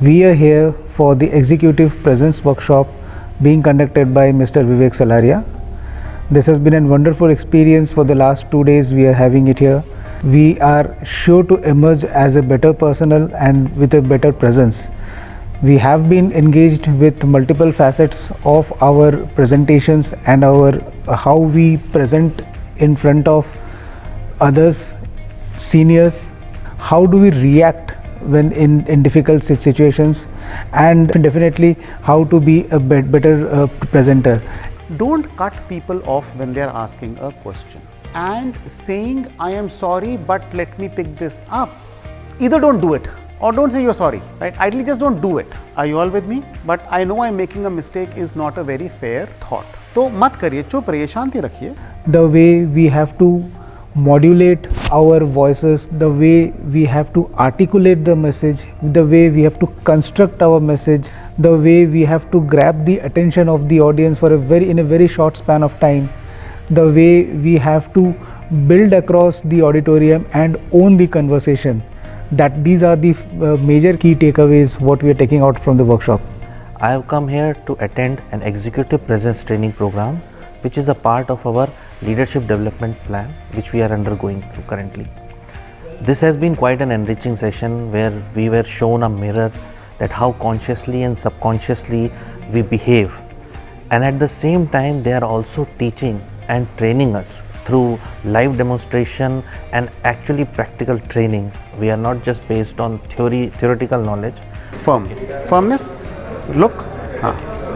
We are here for the Executive Presence Workshop being conducted by Mr. Vivek Salaria. This has been a wonderful experience for the last 2 days we are having it here. We are sure to emerge as a better personnel and with a better presence. We have been engaged with multiple facets of our presentations and our how we present in front of others, seniors, how do we react when in difficult situations, and definitely how to be a better presenter. Don't cut people off when they are asking a question and saying, I am sorry, but let me pick this up. Either don't do it or don't say you're sorry, right? Ideally, just don't do it. Are you all with me? But I know I'm making a mistake is not a very fair thought. तो मत करिए, चुप रहिए, शांति रखिए. The way we have to modulate our voices, the way we have to articulate the message, the way we have to construct our message, the way we have to grab the attention of the audience in a very short span of time, the way we have to build across the auditorium and own the conversation. That these are the major key takeaways what we are taking out from the workshop. I have come here to attend an executive presence training program, which is a part of our leadership development plan which we are undergoing through currently. This has been quite an enriching session where we were shown a mirror that how consciously and subconsciously we behave, and at the same time they are also teaching and training us through live demonstration and actually practical training. We are not just based on theoretical knowledge. Firmness, look.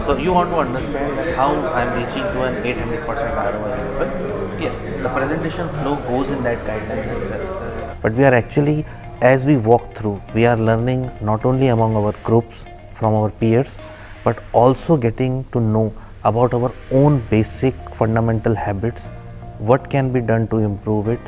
So you want to understand that how I am reaching to an 800% ROI level. Yes, the presentation flow goes in that guideline. But we are actually, as we walk through, we are learning not only among our groups, from our peers, but also getting to know about our own basic fundamental habits, what can be done to improve it,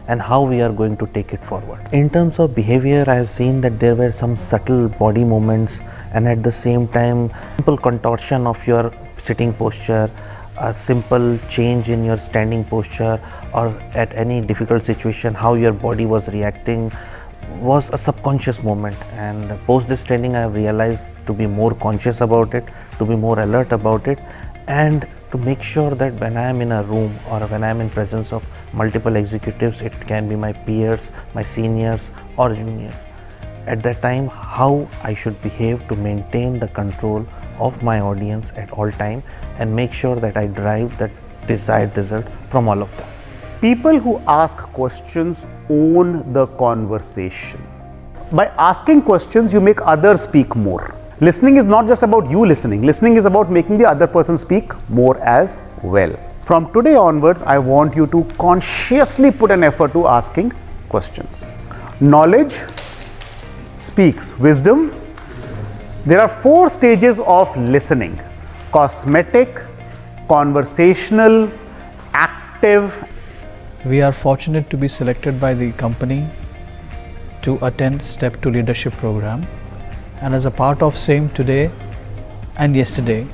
and how we are going to take it forward. In terms of behavior, I have seen that there were some subtle body movements, and at the same time simple contortion of your sitting posture, a simple change in your standing posture, or at any difficult situation how your body was reacting was a subconscious movement. And post this training I have realized to be more conscious about it, to be more alert about it, and to make sure that when I am in a room or when I am in presence of multiple executives, it can be my peers, my seniors or juniors, at that time how I should behave to maintain the control of my audience at all time and make sure that I drive the desired result from all of them. People who ask questions own the conversation. By asking questions, you make others speak more. Listening is not just about you listening. Listening is about making the other person speak more as well. From today onwards, I want you to consciously put an effort to asking questions. Knowledge speaks wisdom. There are 4 stages of listening: cosmetic, conversational, active. We are fortunate to be selected by the company to attend Step to Leadership program, and as a part of same today and yesterday,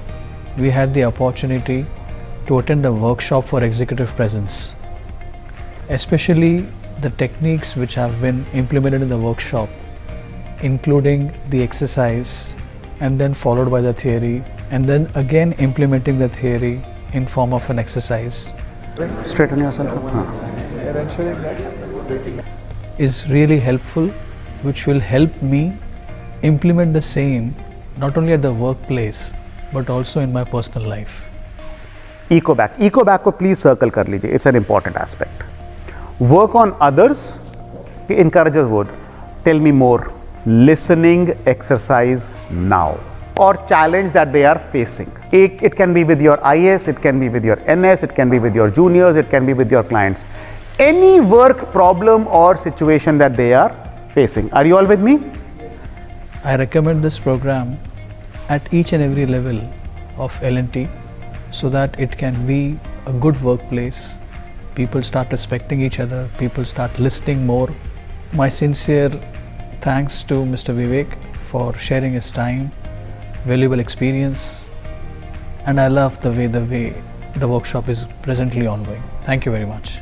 we had the opportunity to attend the workshop for executive presence. Especially the techniques which have been implemented in the workshop, including the exercise and then followed by the theory, and then again implementing the theory in form of an exercise. Straighten yourself up. Is really helpful, which will help me implement the same not only at the workplace but also in my personal life. Eco back को please circle कर लीजिए. It's an important aspect. Work on others. Encourages word. Tell me more. Listening exercise now, or challenge that they are facing. It can be with your IS, it can be with your NS, it can be with your juniors, it can be with your clients. Any work problem or situation that they are facing. Are you all with me? I recommend this program at each and every level of L&T so that it can be a good workplace. People start respecting each other, people start listening more. My sincere thanks to Mr. Vivek for sharing his time, valuable experience, and I love the way the workshop is presently ongoing. Thank you very much.